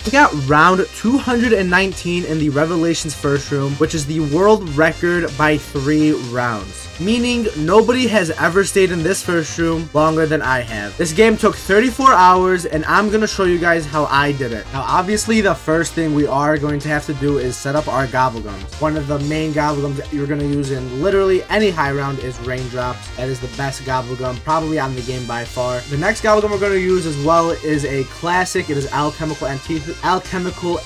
We got round 219 in the Revelations first room, which is the world record by 3 rounds. Meaning nobody has ever stayed in this first room longer than I have. This game took 34 hours and I'm going to show you guys how I did it. Now obviously the first thing we are going to have to do is set up our gobblegums. One of the main gobblegums that you're going to use in literally any high round is raindrops. That is the best gobblegum probably on the game by far. The next gobblegum we're going to use as well is a classic. It is alchemical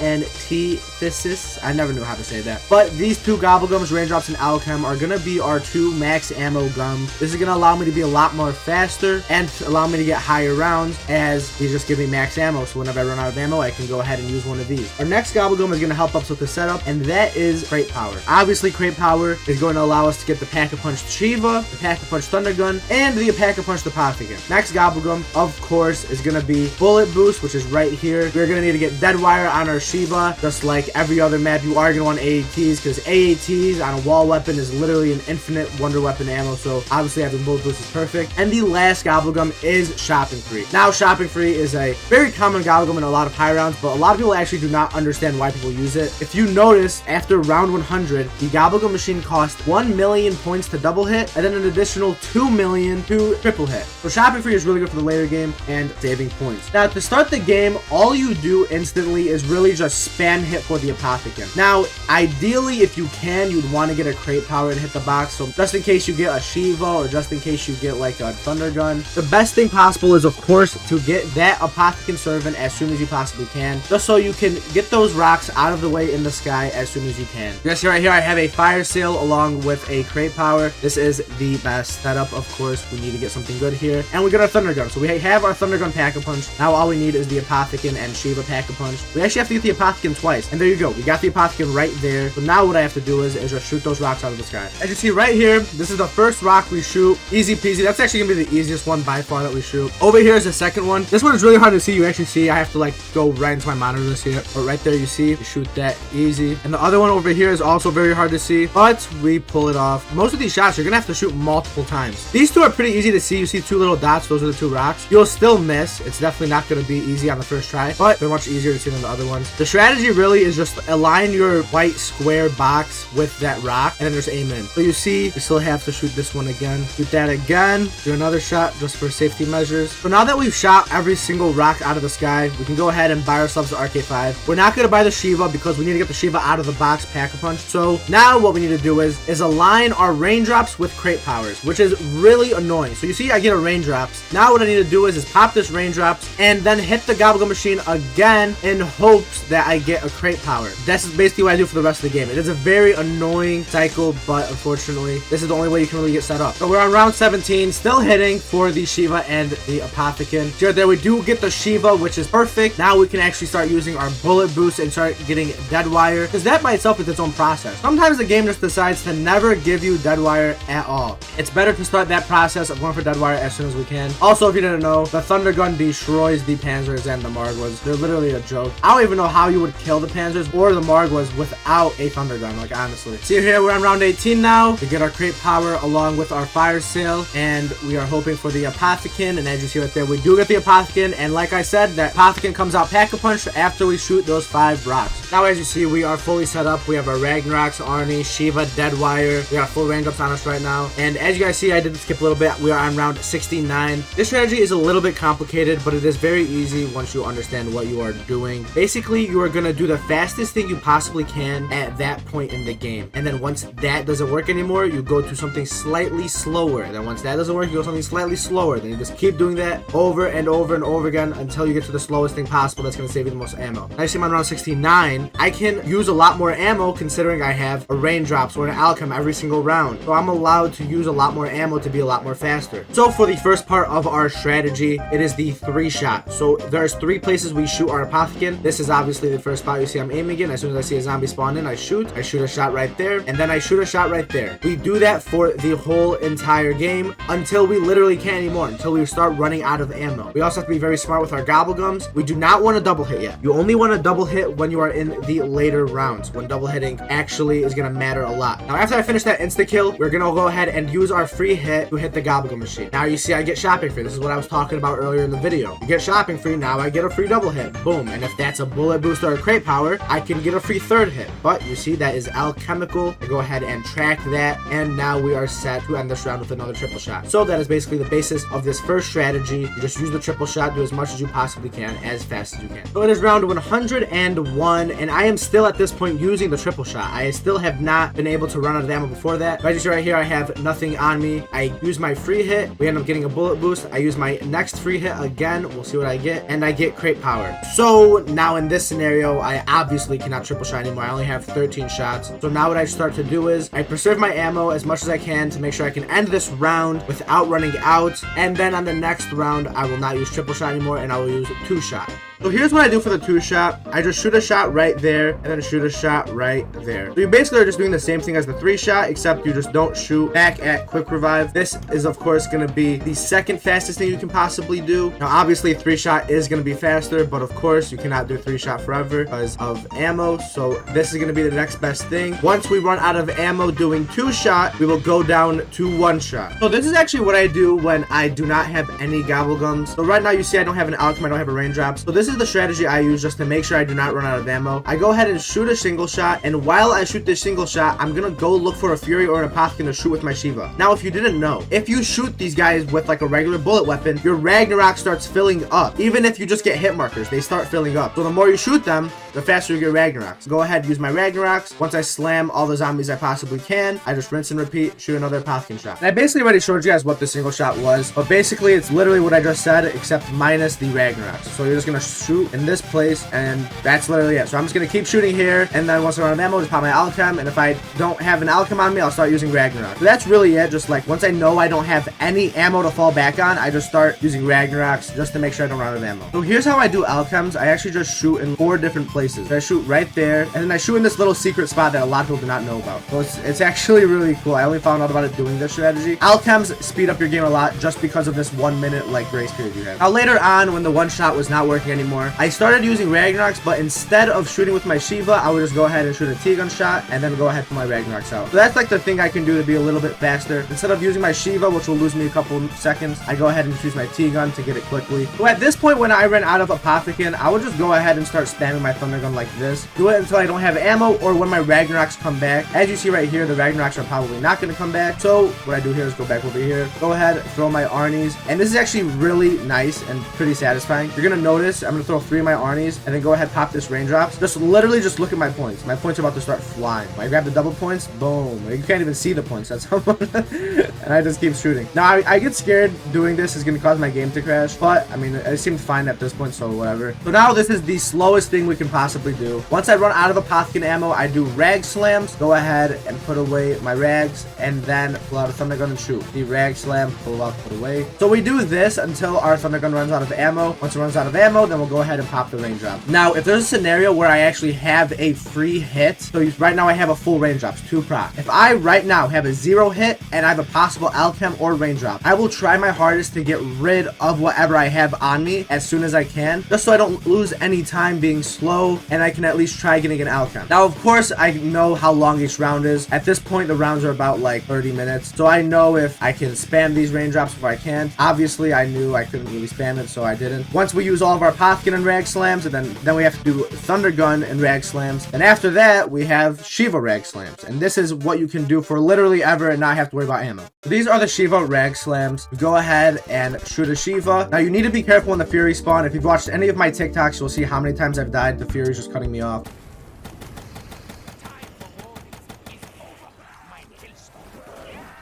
antithesis. I never knew how to say that. But these two gobblegums, raindrops and alchem, are going to be our two max ammo gum. This is going to allow me to be a lot more faster and allow me to get higher rounds, as these just give me max ammo, so whenever I run out of ammo I can go ahead and use one of these. Our next gobblegum is going to help us with the setup, and that is crate power. Obviously crate power is going to allow us to get the pack-a-punch Shiva, the pack-a-punch thunder gun, and the pack-a-punch the Apothecary. Next gobblegum, of course, is going to be bullet boost, which is right here. We're going to need to get dead wire on our Shiva. Just like every other map, you are going to want AATs, because AATs on a wall weapon is literally an infinite wonder weapon ammo, so obviously having bullet boost is perfect. And the last gobblegum is shopping free. Now shopping free is a very common gobblegum in a lot of high rounds, but a lot of people actually do not understand why people use it. If you notice, after round 100 the gobblegum machine costs 1 million points to double hit and then an additional 2 million to triple hit. So shopping free is really good for the later game and saving points. Now to start the game, all you do instantly is really just spam hit for the Apothecary. Now ideally, if you can, you'd want to get a crate power and hit the box, so just in case you get a Shiva or just in case you get like a thunder gun, the best thing possible is of course to get that Apothecary servant as soon as you possibly can, just so you can get those rocks out of the way in the sky as soon as you can. You guys see right here I have a fire sale along with a crate power. This is the best setup. Of course we need to get something good here, and we got our thunder gun. So we have our thunder gun pack-a-punch. Now all we need is the Apothecary and Shiva pack-a-punch. We actually have to get the Apothecary twice, and there you go, we got the Apothecary right there. So now what I have to do is just shoot those rocks out of the sky. As you see right here, this is the first rock we shoot. Easy peasy. That's actually gonna be the easiest one by far that we shoot. Over here is the second one. This one is really hard to see. You actually see I have to like go right into my monitor to see it, but right there you see, you shoot that easy. And the other one over here is also very hard to see, but we pull it off. Most of these shots you're gonna have to shoot multiple times. These two are pretty easy to see. You see two little dots, those are the two rocks. You'll still miss. It's definitely not gonna be easy on the first try, but they're much easier to see than the other ones. The strategy really is just align your white square box with that rock and then just aim in. So you see you still have to shoot this one again, shoot that again, do another shot just for safety measures. So now that we've shot every single rock out of the sky, we can go ahead and buy ourselves the RK5. We're not going to buy the Shiva because we need to get the Shiva out of the box pack-a-punch. So now what we need to do is align our raindrops with crate powers, which is really annoying. So you see I get a raindrops. Now what I need to do is pop this raindrops and then hit the gobblegum machine again in hopes that I get a crate power. That's basically what I do for the rest of the game. It is a very annoying cycle, but unfortunately this is the only way you can really get set up. So we're on round 17, still hitting for the Shiva and the Apothecary. Here, there we do get the Shiva, which is perfect. Now we can actually start using our bullet boost and start getting dead wire, because that by itself is its own process. Sometimes the game just decides to never give you dead wire at all. It's better to start that process of going for dead wire as soon as we can. Also, if you didn't know, the thunder gun destroys the Panzers and the Margwas. They're literally a joke. I don't even know how you would kill the Panzers or the Margwas without a thunder gun, like honestly. See here, we're on round 18 now. We get our crate power along with our fire sale, and we are hoping for the Apothecary. And as you see right there, we do get the Apothecary, and like I said, that Apothecary comes out pack-a-punch after we shoot those 5 rocks. Now as you see, we are fully set up. We have our Ragnaroks, Arnie, Shiva, dead wire. We got full raindrops on us right now, and as you guys see, I did skip a little bit. We are on round 69. This strategy is a little bit complicated, but it is very easy once you understand what you are doing. Basically, you are going to do the fastest thing you possibly can at that point in the game, and then once that doesn't work anymore, you go to something slightly slower. Then once that doesn't work, you go something slightly slower. Then you just keep doing that over and over and over again until you get to the slowest thing possible that's going to save you the most ammo. Now you see I'm on round 69. I can use a lot more ammo considering I have a raindrops or an alchem every single round, so I'm allowed to use a lot more ammo to be a lot more faster. So for the first part of our strategy, it is the 3-shot. So there's 3 places we shoot our Apothecary. This is obviously the first spot you see I'm aiming in. As soon as I see a zombie spawn in, I shoot a shot right there, and then I shoot a shot right there. We do that for the whole entire game until we literally can't anymore, until we start running out of ammo. We also have to be very smart with our gobblegums. We do not want to double hit yet. You only want to double hit when you are in in the later rounds when double hitting actually is gonna matter a lot. Now, after I finish that insta kill, we're gonna go ahead and use our free hit to hit the Gobblegum machine. Now you see I get shopping free. This is what I was talking about earlier in the video. You get shopping free, now I get a free double hit. Boom. And if that's a bullet boost or a crate power, I can get a free third hit. But you see that is alchemical. I go ahead and track that, and now we are set to end this round with another triple shot. So that is basically the basis of this first strategy. You just use the triple shot, do as much as you possibly can, as fast as you can. So it is round 101, and I am still at this point using the triple shot. I still have not been able to run out of ammo before that. But as you see right here, I have nothing on me. I use my free hit. We end up getting a bullet boost. I use my next free hit again. We'll see what I get, and I get crate power. So now in this scenario, I obviously cannot triple shot anymore. I only have 13 shots. So now what I start to do is I preserve my ammo as much as I can to make sure I can end this round without running out. And then on the next round, I will not use triple shot anymore, and I will use two shot. So here's what I do for the two shot. I just shoot a shot right there and then shoot a shot right there. So you basically are just doing the same thing as the three shot, except you just don't shoot back at quick revive. This is of course going to be the second fastest thing you can possibly do. Now obviously three shot is going to be faster, but of course you cannot do three shot forever because of ammo. So this is going to be the next best thing. Once we run out of ammo doing two shot, we will go down to one shot. So this is actually what I do when I do not have any gobblegums. So right now you see I don't have an alchem, I don't have a raindrop. So this is the strategy I use just to make sure I do not run out of ammo. I go ahead and shoot a single shot, and while I shoot this single shot, I'm gonna go look for a Fury or an Apothecon to shoot with my Shiva. Now, if you didn't know, if you shoot these guys with like a regular bullet weapon, your Ragnarok starts filling up. Even if you just get hit markers, they start filling up. So the more you shoot them, the faster you get Ragnaroks. Go ahead, use my Ragnaroks. Once I slam all the zombies I possibly can, I just rinse and repeat, shoot another Apothecon shot. And I basically already showed you guys what the single shot was, but basically it's literally what I just said, except minus the Ragnaroks. So you're just gonna shoot in this place, and that's literally it. So I'm just gonna keep shooting here, and then once I run out of ammo, just pop my alchem, and if I don't have an alchem on me, I'll start using Ragnarok. So that's really it. Just like once I know I don't have any ammo to fall back on, I just start using Ragnaroks just to make sure I don't run out of ammo. So here's how I do alchems. I actually just shoot in 4 different places. So I shoot right there, and then I shoot in this little secret spot that a lot of people do not know about. So it's actually really cool. I only found out about it doing this strategy. Alchems speed up your game a lot just because of this 1 minute like grace period you have. Now later on, when the one shot was not working anymore, I started using Ragnaroks, but instead of shooting with my Shiva, I would just go ahead and shoot a T-gun shot and then go ahead and put my Ragnaroks out. So that's like the thing I can do to be a little bit faster. Instead of using my Shiva, which will lose me a couple seconds, I go ahead and just use my T-gun to get it quickly. So at this point, when I ran out of Apothecon, I would just go ahead and start spamming my Thunder Gun like this. Do it until I don't have ammo or when my Ragnaroks come back. As you see right here, the Ragnaroks are probably not going to come back. So what I do here is go back over here, go ahead, throw my Arnies, and this is actually really nice and pretty satisfying. You're going to notice I'm going to throw 3 of my Arnies and then go ahead, pop this raindrops. Just literally just look at my points. My points are about to start flying. When I grab the double points, boom. You can't even see the points. That's how much. And I just keep shooting. Now, I get scared doing this is going to cause my game to crash, but I mean, it seemed fine at this point, so whatever. So now this is the slowest thing we can possibly do. Once I run out of Apothecon ammo, I do rag slams. Go ahead and put away my rags, and then pull out a Thunder Gun and shoot. The rag slam, pull out, put away. So we do this until our Thunder Gun runs out of ammo. Once it runs out of ammo, then we'll go ahead and pop the raindrop. Now, if there's a scenario where I actually have a free hit, so right now I have a full raindrops, 2 proc. If I right now have a 0 hit and I have a possible alchem or raindrop, I will try my hardest to get rid of whatever I have on me as soon as I can, just so I don't lose any time being slow and I can at least try getting an alchem. Now, of course, I know how long each round is. At this point, the rounds are about like 30 minutes, so I know if I can spam these raindrops if I can. Obviously, I knew I couldn't really spam it, so I didn't. Once we use all of our Apothecon and rag slams, and then we have to do Thunder Gun and rag slams, and after that, we have Shiva rag slams, and this is what you can do for literally ever and not have to worry about ammo. So these are the Shiva rag slams. Go ahead and shoot a Shiva. Now, you need to be careful when the Fury spawn. If you've watched any of my TikToks, you'll see how many times I've died. The Fury's just cutting me off.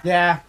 Yeah.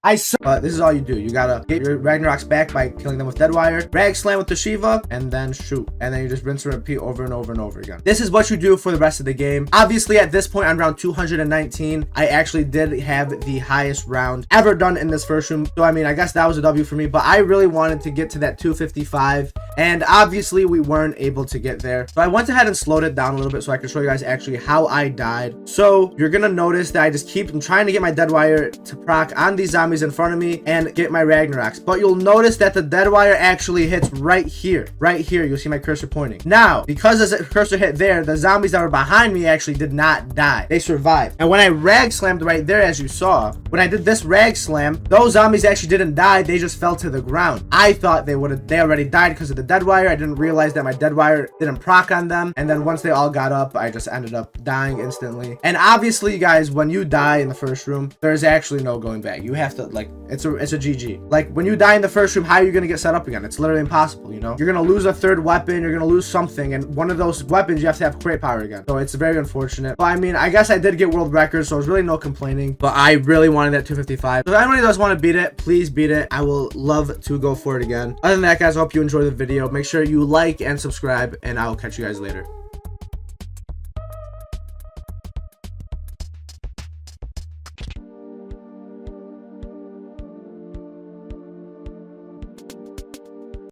This is all you do. You gotta get your Ragnaroks back by killing them with Deadwire, rag slam with the Shiva, and then shoot. And then you just rinse and repeat over and over and over again. This is what you do for the rest of the game. Obviously, at this point on round 219, I actually did have the highest round ever done in this first room. So, I mean, I guess that was a W for me, but I really wanted to get to that 255 And obviously we weren't able to get there. So I went ahead and slowed it down a little bit so I could show you guys actually how I died. So you're gonna notice that I'm trying to get my dead wire to proc on these zombies in front of me and get my Ragnaroks. But you'll notice that the dead wire actually hits right here. Right here, you'll see my cursor pointing. Now, because the cursor hit there, the zombies that were behind me actually did not die. They survived. And when I rag slammed right there, as you saw, when I did this rag slam, those zombies actually didn't die. They just fell to the ground. I thought they already died because of the dead wire. I didn't realize that my dead wire didn't proc on them. And then once they all got up, I just ended up dying instantly. And obviously, guys, when you die in the first room, there's actually no going back. You have to, like, it's a GG. Like, when you die in the first room, how are you going to get set up again? It's literally impossible, you know? You're going to lose a third weapon. You're going to lose something. And one of those weapons, you have to have crate power again. So it's very unfortunate. But I mean, I guess I did get world records, so there's really no complaining. But I really wanted that 255. So if anybody does want to beat it, please beat it. I will love to go for it again. Other than that, guys, I hope you enjoyed the video. Make sure you like and subscribe, and I will catch you guys later.